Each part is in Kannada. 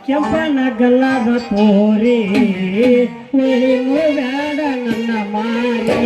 ಕೆಂಪನ ಗಲ್ಲದ ಪೋರಿ ಉಳಿಮು ಬ್ಯಾಡ ನನ್ನ ಮಾರಿ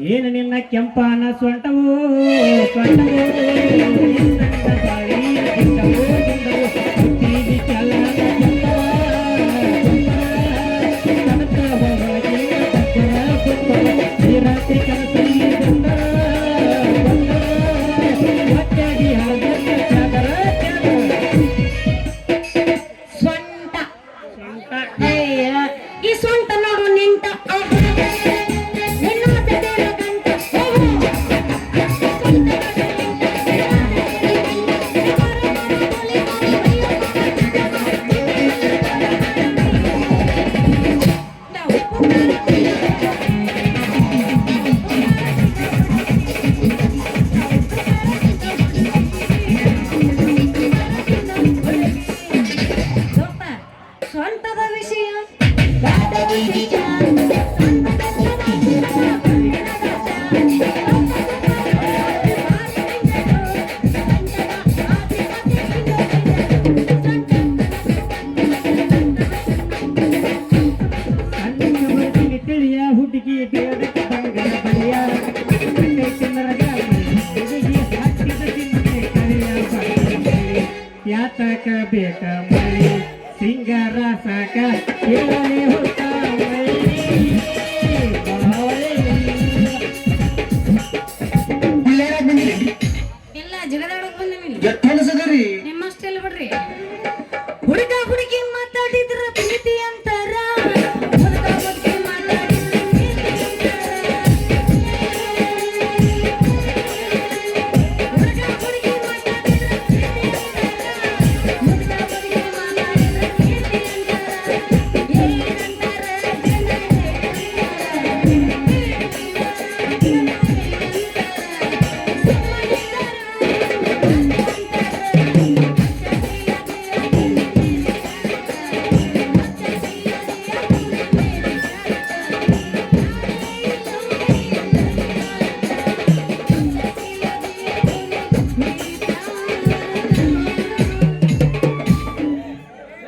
ಏನು ನಿನ್ನ ಕೆಂಪನ ಸೊಂಟವು ಈ ಸೊಂಟ ನೋಡು ನಿಂತ ಸೊಂಟದ ವಿಷಯ ತಿಳಿಯ ಹುಡುಗಿ ಯಾತಕ ಬೇಕ ಮಳಿ ಸಿಂಗಾರ ಸಾಕ ಹೇಳಿ ಹುಟ್ಟ ಎಲ್ಲ ಜಗದಾಡಕ್ ಬಂದಿಲ್ಲ ಎತ್ತನಸದರಿ ನಿಮ್ಮಷ್ಟೆಲ್ಲ ಬಿಡ್ರಿ ಹುಡುಗ ಹುಡುಗಿ ಮಾತಾಡಿದ್ರ ಪ್ರೀತಿ ಅಂತಾರ ಹುಡುಗ ಹುಡುಗಿ ಮಾತಾಡಿದ್ರ ಹುಡುಗ ಹುಡುಗಿ ಮಾತಾಡಿದ್ರ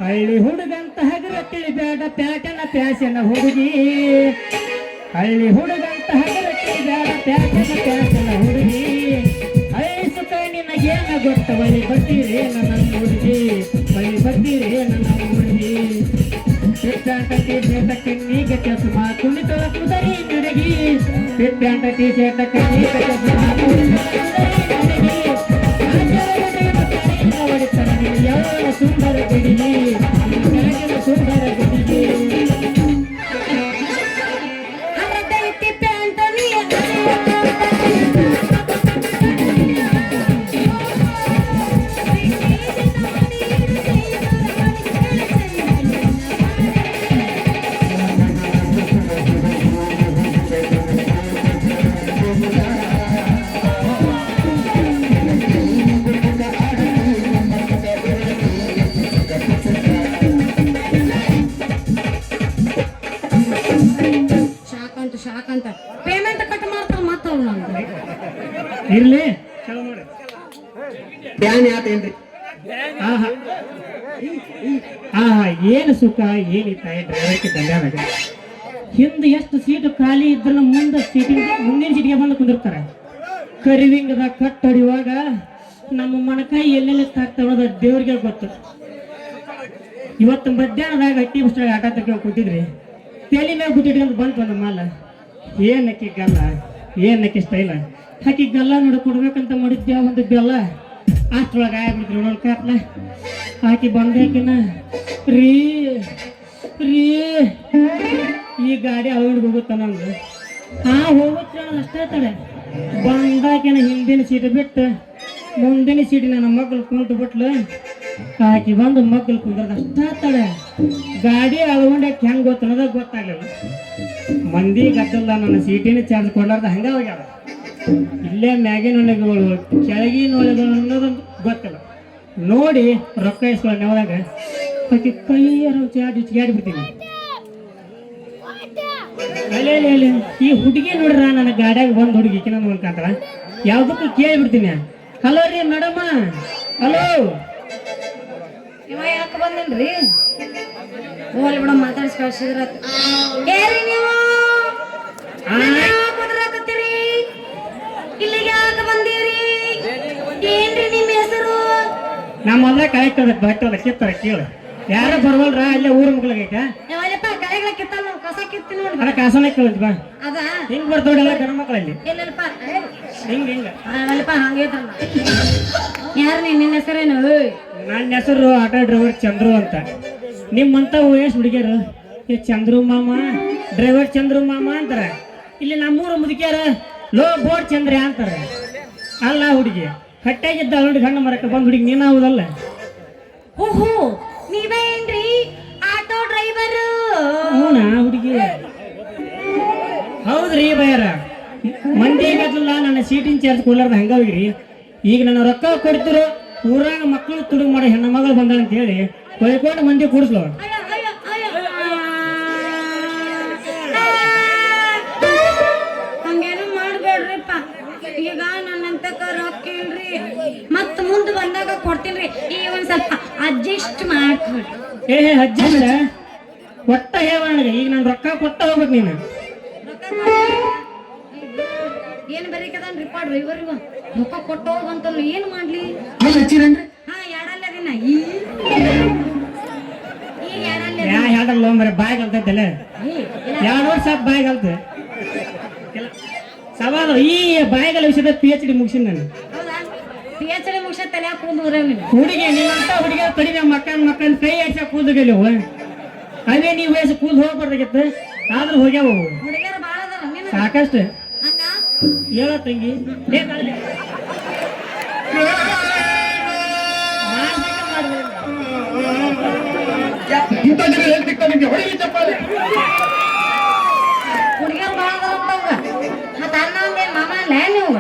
ಹಳ್ಳಿ ಹುಡುಗಂತ ಹಗರ ತಿಳಿಬೇಡ ಪ್ಯಾಟನ ಪ್ಯಾಸನ ಹುಡುಗಿ ಹಳ್ಳಿ ಹುಡುಗಂತ ಹಗರ ತಿಳಿಬೇಡ ಪ್ಯಾಟನ ಪ್ಯಾಸನ ಹುಡುಗಿ ಐಸುಕ ನಿನಗೇನ ಗೊತ್ತ ಬಳಿ ಬರ್ತೀರೇ ನನ್ನ ಹುಡುಗಿ ಬಳಿ ಬರ್ತೀರೇ ನನ್ನ ಹುಡುಗಿ ಪ್ಯಾಂಟ ಟೀ ಶರ್ಟ ಕಣ್ಣಿಗೆ ಚಸ್ಮಾ ಕುಣಿತ ಕುದರಿ ನುಡುಗಿ ಪ್ಯಾಂಟ ಟೀ ಶರ್ಟ ಕಣ್ಣಿಗೆ ಚಸ್ಮಾ ಯಾವ ಸುಂದರ ಗುಡಿಗೆ ಸುಂದರ ಗುಡಿಗೆ ಹರದೈತಿ ಪ್ಯಾಂಟನಿಯ ಇರ್ಲಿ ಚಲೋ ನೋಡಿ ಬ್ಯಾನ್ ಯಾತೇನ್ರಿ ಆಹಾ ಆಹಾ ಏನು ಸುಖ ಏನಿತ್ತ ಡ್ರೈವರ್ಗೆ ದಂಡ್ಯಾದಾಗ ಹಿಂದೆ ಎಷ್ಟು ಸೀಟು ಖಾಲಿ ಇದ್ರೂ ಮುಂದೆ ಮುಂದಿನ ಸೀಟಿಗೆ ಬಂದು ಕುಂದಿರ್ತಾರೆ ಕರಿವಿಂಗದ ಕಟ್ ಹೊಡಿಯುವಾಗ ನಮ್ಮ ಮೊಣಕಾಯಿ ಎಲ್ಲೆಲ್ಲಿ ತಾಕ್ತಾವದ ದೇವ್ರಿಗೆ ಗೊತ್ತು. ಇವತ್ತು ಮಧ್ಯಾಹ್ನದಾಗ ಹಟ್ಟಿ ಬಸ್ಟಾಗ ಆಟ ತಕ್ಕ ಕೂತಿದ್ರಿ ತಲೆ ಮ್ಯಾಗ ಬಿಟ್ಟಿಟ್ಕೊಂಡು ಬಂತು ಒಂದು ಮಾಲ ಏನಕ್ಕಿ ಗಲ್ಲ ಏನಕ್ಕಿ ಸ್ಟೈಲ ಹಾಕಿ ಗಲ್ಲ ನೋಡಿ ಕೊಡ್ಬೇಕಂತ ಮಾಡಿದ್ದೆ ಒಂದು ಬೆಲ್ಲ ಅಷ್ಟೊಳಗೆ ಆಗ್ಬಿಡ್ತೀವಿ ನೋಡ್ ಕಾತ್ಲ ಹಾಕಿ ಬಂದೇಕಿನ ರೀ ರೀ ಈ ಗಾಡಿ ಅವಳಿಗೆ ಹೋಗುತ್ತ ನಂದು ಹೋಗುತ್ತೆ ಅನ್ನೋದು ಅಷ್ಟೇ ತಡೆ ಬಂದಾಕಿನ ಹಿಂದಿನ ಸೀಟ್ ಬಿಟ್ಟು ಮುಂದಿನ ಸೀಟಿನ ನಮ್ಮ ಮಕ್ಕಳು ಕುಂತು ಬಿಟ್ಲು ಆಕಿ ಬಂದು ಮಕ್ಕಳು ಕುಂದ್ರದ ಅಷ್ಟೇ ತಡೆ ಗಾಡಿ ಅಳ್ಕೊಂಡಾಕ ಹೆಂಗೆ ಗೊತ್ತ ಅನ್ನೋದಾಗ ಗೊತ್ತಾಗಲಿಲ್ಲ. ಮಂದಿ ಗದ್ದಲ್ಲ ನನ್ನ ಸೀಟಿನ ಚಾರ್ಜ್ ಕೊಡ್ಲಾರ್ದ ಹಂಗ ಹೋಗ್ಯಾವ. ಇಲ್ಲೇ ಮ್ಯಾಗಿನ ಒಳಗಳು ಕೆಳಗಿನ ಒಳಗಳು ಅನ್ನೋದೊಂದು ಗೊತ್ತಿಲ್ಲ. ನೋಡಿ ರೊಕ್ಕ ಇಸ್ಕೊಳ್ಳೋ ನೆವದಾಗ ಆಕಿ ಕೈಯಾರ ಚಾಡಿ ಬಿಡ್ತೀನಿ. ಅಲ್ಲೇ ಈ ಹುಡುಗಿ ನೋಡ್ರ ನನ್ನ ಗಾಡಿಯಾಗ ಬಂದು ಹುಡುಗಿ ಕಿನ್ನ ಅನ್ಕಂತಾರ ಯಾವ್ದಕ್ಕೂ ಕೇಳಿಬಿಡ್ತೀನಿ. ಹಲೋ ರೀ ಮೇಡಮ್ಮ, ಹಲೋ ಇವ ಯಾಕೆ ಬಂದಿಲ್ರಿ? ಹೋಲ್ ಬಿಡ ಮಾತಾಡ್ಸಿ ಕಳ್ಸಿದ್ರ ಏರಿ ನೀವು ಕುದ್ರಾಕತ್ತೀರಿ ಇಲ್ಲಿಗೆ ಯಾಕೆ ಬಂದೀರಿ? ಏನ್ರಿ ನಿಮ್ಮ ಹೆಸರು? ನಮ್ಮ ಅಲ್ಲ ಕರೆಕ್ಟ್ ಅದ ಬಟ್ಟದ ಕಿತ್ತಾರ ಕೇಳು ಯಾರು ಬರ್ವಲ್ರ ಅಲ್ಲೇ ಊರ ಮಕ್ಳಿಗೈತ ಯಾವಲ್ಲಪ್ಪ ಕಳೆಗಳ ಕಿತ್ತಲ್ಲ ನಾವು ಕಸ ಕಿತ್ತಿ ನೋಡ್ರಿ. ಅದ ಕಾಸನ ಕೇಳಿದ್ ಬಾ ಅದ ಹಿಂಗ್ ಬರ್ತಾವಲ್ಲ ಗಣ ಮಕ್ಕಳಲ್ಲಿ ಎಲ್ಲಪ್ಪ ಹಿಂಗ ಹಿಂಗ ಅವಲ್ಲಪ್ಪ ಹಂಗೈತಲ್ಲ. ಯಾರು ನಿನ್ನ ಹೆಸರೇನು? ನನ್ನ ಹೆಸರು ಆಟೋ ಡ್ರೈವರ್ ಚಂದ್ರು ಅಂತ. ನಿಮ್ಮಂತ ವಯಸ್ಸು ಹುಡುಗಿಯರು ಈ ಚಂದ್ರು ಮಾಮ ಡ್ರೈವರ್ ಚಂದ್ರು ಮಾಮ ಅಂತಾರ. ಇಲ್ಲಿ ನಮ್ಮೂರ ಮುದುಕಿಯರ ಲೋ ಬೋರ್ಡ್ ಚಂದ್ರ ಅಂತಾರ. ಅಲ್ಲ ಹುಡುಗಿ ಹಟ್ಟಾಗಿದ್ದ ಹುಡುಗಿ ಹಣ್ಣು ಮರಕ್ಕೆ ಬಂದ್ ಹುಡುಗಿ ನೀನು ಹೌದಲ್ಲ? ಓಹೋ ನೀವೇನ್ರಿ ಆಟೋ ಡ್ರೈವರ್? ಹೂನಾ ಹುಡುಗಿ? ಹೌದ್ರಿ ಬಯ್ಯಾರ. ಮಂದಿ ಗದ್ದಲ್ಲ ನನ್ನ ಸೀಟಿನ ಚಾರ್ಜ್ ಕೊಡ್ಲಾರ್ದ ಹಂಗ ಹೋಗಿರಿ. ಈಗ ನನ್ನ ರೊಕ್ಕ ಕೊಡ್ತಿರೋ ಊರಾಗ ಮಕ್ಕಳು ತುಡುಗು ಮಾಡೋ ಹೆಣ್ಣ ಮಗಳು ಬಂದ ಅಂತ ಹೇಳಿ ಕೊಯ್ಕೊಂಡು ಮಂದಿ ಕೂಡಿಸ್ಲೋ. ಹಂಗೇನು ಮಾಡ್ಬೇಡ್ರಿಪ್ಪ. ಈಗ ನನ್ನಂತ ರೊಕ್ಕ ಇಲ್ರಿ, ಮತ್ ಮುಂದೆ ಬಂದಾಗ ಕೊಡ್ತೀನ್ರಿ. ಈಗ ಒಂದ್ ಸ್ವಲ್ಪ ಅಡ್ಜಸ್ಟ್ ಮಾಡ್ಕೊಡ್ರಿ. ಅಜ್ಜಲ್ಲ ಒಟ್ಟ ಹೇಳ ನನಗೆ ಈಗ ನಾನು ರೊಕ್ಕ ಕೊಟ್ಟ ಹೋಗ್ಬೇಕು ನೀನು. ಏನ್ ಬರೀಕದನ್ ರಿಪಾರ್ಟ್ ಡ್ರೈವರ್ಗ ರೊಕ್ಕ ಕೊಟ್ಟು ಹೋಗಂತಲ್ಲ ಏನ್ ಮಾಡ್ಲಿ? ಹಾ ಎರಡಲ್ಲ ದಿನ ಈಗ ಎರಡಲ್ಲ ಮರ ಬಾಯ್ ಕಲ್ತೈತಲ್ಲ 2 ವರ್ಷ ಬಾಯ್ ಕಲ್ತ ಸವಾಲು ಈ ಬಾಯಿಗಳ ವಿಷಯದ PhD ಮುಗಿಸಿನ ನಾನು. ಹೌದಾ? PhD ಮುಗಿಸ ತಲೆ ಕೂದೂರ ಹುಡುಗಿ ನೀನಂತ ಹುಡುಗಿ ಕಡಿಮೆ ಮಕ್ಕಳ ಕೈ ಆಡ್ಸ ಕೂದಲು ಅವೇ ನೀವು ವಯಸ್ಸು ಕೂದ್ ಹೋಗ್ಬಾರ್ದಾಗಿತ್ತು ಆದ್ರೂ ಹೋಗ್ಯಾವ ಹುಡುಗಿಯರು ಬಾಳ ಅದಾರ ನೀನು ಸಾಕಷ್ಟು ಅಕ್ಕ. ಹೇಳ ತಂಗಿ ಹುಡುಗಿಯರು ಬಾಳ ಅದಾರ ಮತ್ತ ಅಣ್ಣ ಅಂದೇನ್ ಮಾಮ ಅಲ್ಲ ನೀವು?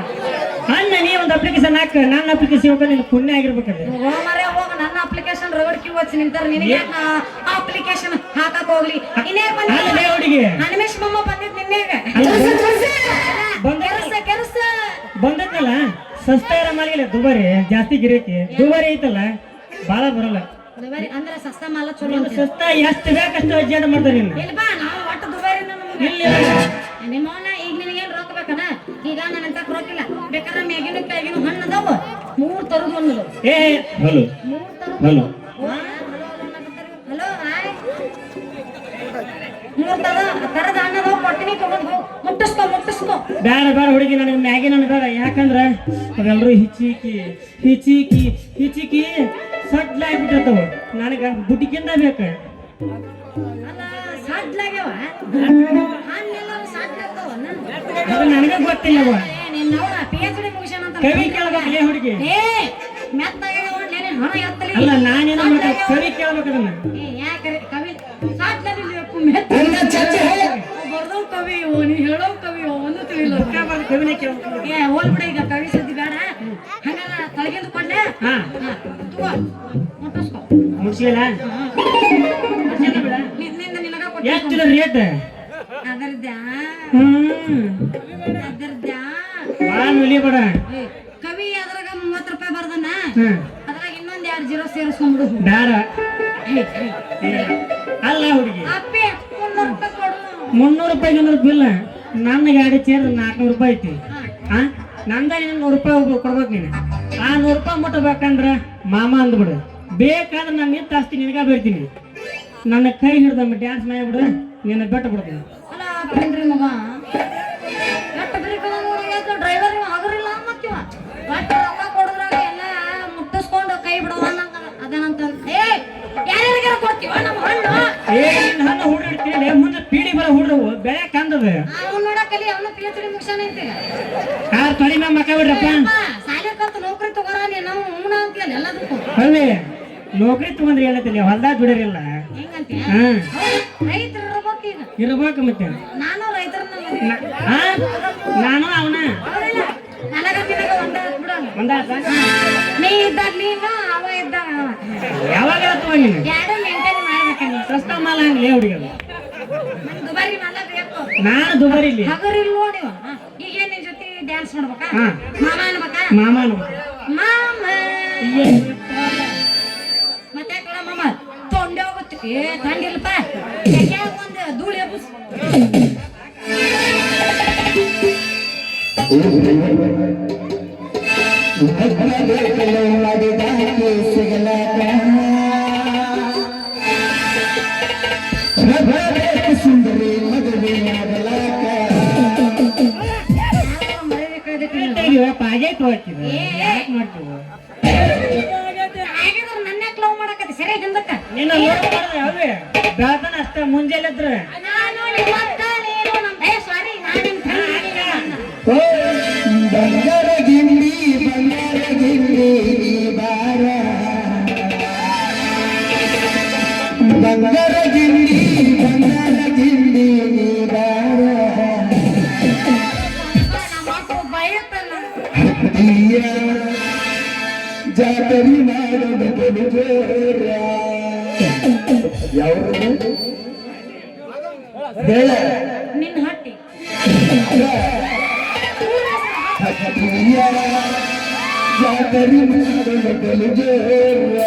ಅಣ್ಣ ನೀ ಒಂದು ಅಪ್ಲಿಕೇಶನ್ ಹಾಕ ನನ್ನ ಅಪ್ಲಿಕೇಶನ್ ಹೋಗ ನಿನ್ ಪುಣ್ಯ ಆಗಿರ್ಬೇಕಲ್ಲ. ಮರೆ ಹೋಗ ನನ್ನ ಅಪ್ಲಿಕೇಶನ್ ರಗಡ್ ಕ್ಯೂ ಹಚ್ಚಿ ನಿಂತಾರ. ನಿನಗೆ ಅಪ್ಲಿಕೇಶನ್ ಹಾಕಕ್ ಹೋಗ್ಲಿ ಇನ್ನೇನ್ ಬಂದ ಹುಡುಗಿ ಹನುಮೇಶ್ ಮಮ್ಮ ಬಂದಿದ್ ನಿನ್ನೆಗ ಕೆಲ್ಸ ಬಂದತ್ತಲ್ಲ ಸಸ್ತಾ ಇರ ಮಾಡಿಲ್ಲ ದುಬಾರಿ ಜಾಸ್ತಿ ಗಿರಾಕಿ ದುಬಾರಿ ಐತಲ್ಲ ಬಾಳ ಬರಲ್ಲ. ದುಬಾರಿ ಅಂದ್ರೆ ಸಸ್ತಾ ಮಾಲ ಚಲೋ ಅಂತ. ಸಸ್ತಾ ಎಷ್ಟು ಬೇಕಷ್ಟು ಅಡ್ಜಸ್ಟ್ ಮಾಡ್ತಾರೆ ನೀನು. ಇಲ್ಲ ಬಾ ನಾವು ಒಟ್ಟು ದುಬಾರಿ ನಿಮ್ಮವನ್ನ ಈಗ ನಿನಗೇನ್ ರೊಕ್ಕ ಬೇಕನ? ಈಗ ನನ್ನಂತ ರೊಕ್ಕಿಲ್ಲ. ಬೇಕಾದ್ರೆ ಮೇಗಿನ ಕೈಗಿನ ಹಣ್ಣು ಅದಾವ 3 ತರದ್ ಒಂದು ಏ ಹಲೋ 3 ತರದ್ ಹಲೋ ಹಲೋ ಹಾಯ್ 3 ತರದ ಹಣ್ಣು ಅದಾವ ಕೊಟ್ಟಿನಿ ತಗೊಂಡ್ ಹೋಗ್ ಮುಟ್ಟಿಸ್ಕೋ. ಬೇಡ ಹುಡುಗಿ ನನಗೆ ಮ್ಯಾಗಿ ನನಗೆ ಬೇಡ. ಯಾಕಂದ್ರ ಅವೆಲ್ಲರೂ ಹಿಚಿಕಿ ಸಡ್ಲ ಆಗ್ಬಿಟ್ಟವ. ನನಗ ಬುಡ್ಡಿಕಿಂದ ಬೇಕು. ಅಲ್ಲ ಸಾಡ್ಲಾಗ್ಯಾವ ಹಣ್ಣೆಲ್ಲ ಸಾಡ್ಲಾಗ್ತಾವನ? ಅದು ನನಗೆ ಗೊತ್ತಿಲ್ಲವ. ನಿನ್ನವನ PhD ಮುಗಿಸ್ಯಾನ ಅಂತ ಕವಿ ಕೇಳ್ಬೇಕಲ್ಲ ಹುಡುಗಿ. ಮೆತ್ತಾಗ್ಯಾವ ನೀನು ಹಣ ಎತ್ತಲಿ. ಅಲ್ಲ ನಾನೇನು ಮಾಡ್ತೀನಿ ಕವಿ ಕೇಳ್ಬೇಕು ಅದನ್ನ. ಯಾಕೆ ಕವಿ ಸಾಡ್ಲಾಗಿಲ್ಲಪ್ಪ ಮೆತ್ತ ಬರ್ದೋ ಕವಿ ನೀ ಹೇಳೋ ಕವಿ ಒಂದು ತಿಳಿಲ್ಲ. ಕವಿನೇ ಕೇಳ್ಬೇಕು. ಹೋಲ್ ಬಿಡ ಈಗ ಕವಿ ಸದ್ದಿ ಬೇಡ. ಹಂಗಾರ ತಳಗಿಂದ ಕೊಡ್ಲೆ. ಹಾ ತಗೋ ಮುಟ್ಟಿಸ್ಕೊ. ಮುಗಿಸಿಲ್ಲ ನಿನ್ನಿಂದ ನಿನಗ ಎಷ್ಟು ರೇಟ್ ಅದರ್ದ ಭಾಳ ನುಲಿಬೇಡ. ಕವಿ ಅದ್ರಾಗ 30 ರೂಪಾಯಿ ಬರ್ದನ ಹ್ಮ್ ಅದ್ರಾಗ ಇನ್ನೊಂದ್ 2 ಜೀರೋ ಸೇರಿಸ್ಕೊಂಡ್ಬಿಡು. ಬ್ಯಾಡ. ಅಲ್ಲ ಹುಡುಗಿ, ಅಪ್ಪಿ 300 ರೂಪಾಯಿ ಕೊಡು. 300 ರೂಪಾಯಿ 200 ಬಿಲ್ ನನ್ನ ಗಾಡಿ ಚೇರ್ 400 ರೂಪಾಯಿ ಐತಿ. ನಂದ 100 ರೂಪಾಯಿ ಕೊಡ್ಬೇಕು ನೀನು. ಆ 100 ರೂಪಾಯಿ ಮುಟ್ಟಬೇಕಂದ್ರ ಮಾಮ ಅಂದ್ಬಿಡು. ಬೇಕಾದ್ರೆ ನಾನು ನಿಂತ ಆಸ್ತಿ ನಿನಗ ಬೇಡ್ತೀನಿ. ನನ್ನ ಕೈ ಹಿಡ್ದ ಡ್ಯಾನ್ಸ್ ಮಾಡಿಬಿಡು, ನಿನ್ನ ಬೆಟ್ಟ ಬಿಡ್ತೀನಿ. ಅಲ್ಲ ಪ್ರೇಮ್ರಿ ಮಗ ಎಷ್ಟು ಬ್ರೇಕದ ನೋಡಿ ಡ್ರೈವರ್ ಆಗರಿಲ್ಲ ಮತ್ತಿವ ಒಟ್ಟು ರೊಕ್ಕ ಕೊಡಿದ್ರಾಗ ಎಲ್ಲ ಮುಟ್ಟಿಸ್ಕೊಂಡು ಕೈ ಬಿಡವ ಅದೇನಂತ ಯಾರ್ಯಾರಿಗಾರ ಕೊಡ್ತೀವ ನಮ್ಮ ಹಣ್ಣು. ನಿನ್ನ ಹಣ್ಣು ಹುಡಿಡ್ತೀನಿ, ಮುಂದೆ ಪೀಡಿ ಬರೋ ಹುಡ್ರವು ಬೆಳೆ ಕಂದದ. ಅವ್ನು ನೋಡಕಲಿ ಅವನು PhD ಮುಗಿಸಾನ ಐತಿ. ಯಾರು ತೊಳಿ ಮ್ಯಾಗ ಮಕ್ಕ ಬಿಡ್ರಪ್ಪ. ಸಾಲಿ ಕಲ್ತು ನೌಕರಿ ತಗೋರ ನಾವು ಹೂನ ಅಂತೀಯಲ್ಲ ಎಲ್ಲದಕ್ಕೂ. ಅಲ್ಲೇ ನೌಕರಿ ತಗೊಂಡ್ರಿ ಏನೈತಿಲ್ಲ, ಹೊಲ್ದಾಗ ಬಿಡಿರಿಲ್ಲ. ಹೆಂಗಂತೀಯ ಹಾ ರೈತರು ಇರ್ಬೇಕು ಈಗ. ಇರ್ಬೇಕು ಮತ್ತೆ. ನಾನು ರೈತರನ್ನ ನಾನು ಅವನ ನನಗ ನಿನಗ ಒಂದ ಬಿಡೋಣ. ಒಂದಾತ ನೀ ಇದ್ದಾಗ ನೀನು ಅವ ಇದ್ದಾಗ ಅವ. ಯಾವಾಗ ತಗೊಂಡಿ ಎರಡು ಮೇಂಟೈನ್ ಮಾಡ್ಬೇಕ ನೀ. ಸಸ್ತಾ ಮಾಲ ಹಂಗ್ಲೇ ಹುಡುಗರು. ನಂಗೆ ದುಬಾರಿ ಮಾಲ ಬೇಕು. ನಾನು ದುಬಾರಿ ಇಲ್ಲಿ ಹಗರಿಲ್ ನೋಡಿವ ಈಗ ಏನ್ ನಿನ್ ಜೊತೆ ಡ್ಯಾನ್ಸ್ ಮಾಡ್ಬೇಕಾ? ಹಾ. ಮಾಮ ಅನ್ಬೇಕಾ? ಮಾಮ ಮಾಮ ಮತ್ತೆ ಕಡ ಮಾಮ ತೊಂಡೆ ಹೋಗುತ್ತೆ. ತಂಡಿಲ್ಲಪ್ಪ ಒಂದು ಧೂಳಿ ಹಬ್ಬಸ್. ಪಾಜೈತ್ ಹೋಗ್ತಿದ್ರು ನನ್ನ ಲವ್ ಮಾಡಕತ್ತಿ ಸರಿ ಹಿಂದಕ್ಕ ನಿನ್ನ ಅವೇ ಬೆಳತನ ಅಷ್ಟ ಮುಂಜಾನೆದ್ರ ಸಾರಿ ಬಂಗಾರ ಗಿಂಡಿ ಬಾರ ಬಂಗಾರ ಗಿಂಡಿ ಬಾರ ಜಾತರಿ ಮಾಡಲು ಯಾವ ಬೇಡ ನಿನ್ನ ಹಟ್ಟಿ ಜಾತರಿ ಮಾಡಲು ಜೋರ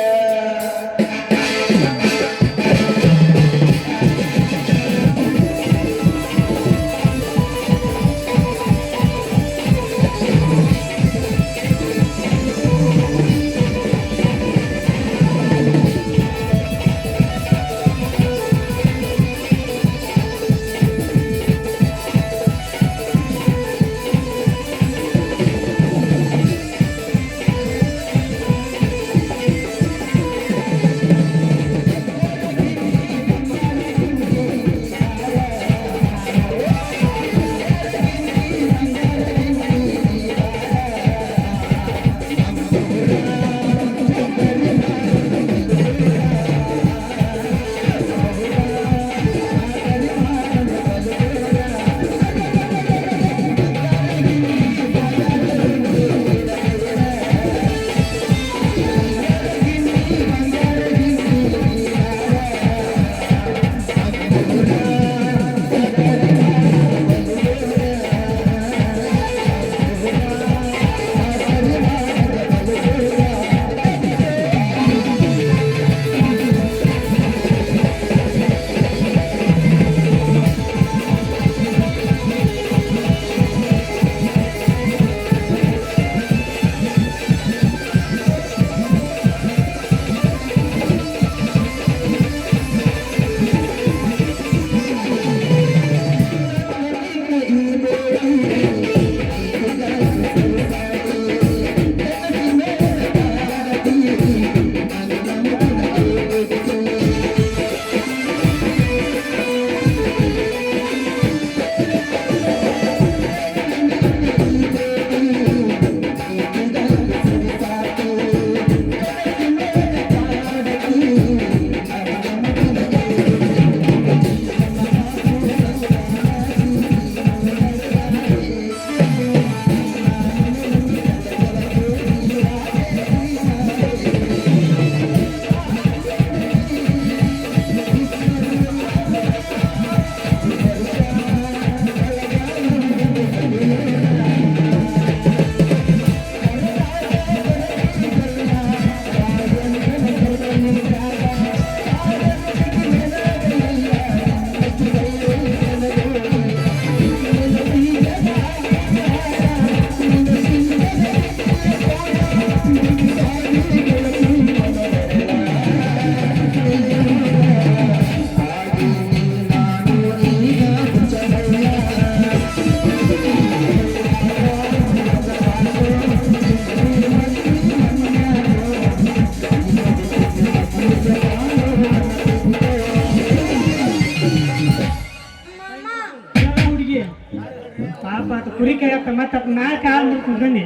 ಪಾಪ ಆತ ಕುರಿ ಕಾಯತ್ತ ಮತ್ತೆ ನಾ ಕಾಲ್ ಮುರ್ಕೊಂಡು ಬನ್ನಿ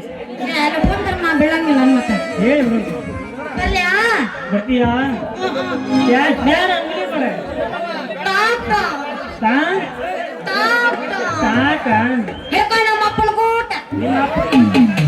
ಅಲ್ಲಿ ಕುಂದ್ರ ನಾ ಬೀಳಂಗಿಲ್ಲ ಮತ್ತೆ ಹೇಳಿ ಬಿಡು ಅಲ್ಯಾ ಬರ್ತೀಯಾ ಯಾರು ಅಂಗಡಿ ಬರ ತಾತ ಸಾಕ ಹೇಗ ನಮ್ಮ ಅಪ್ಪನ ಕೂಟ ನಿಮ್ಮ ಅಪ್ಪ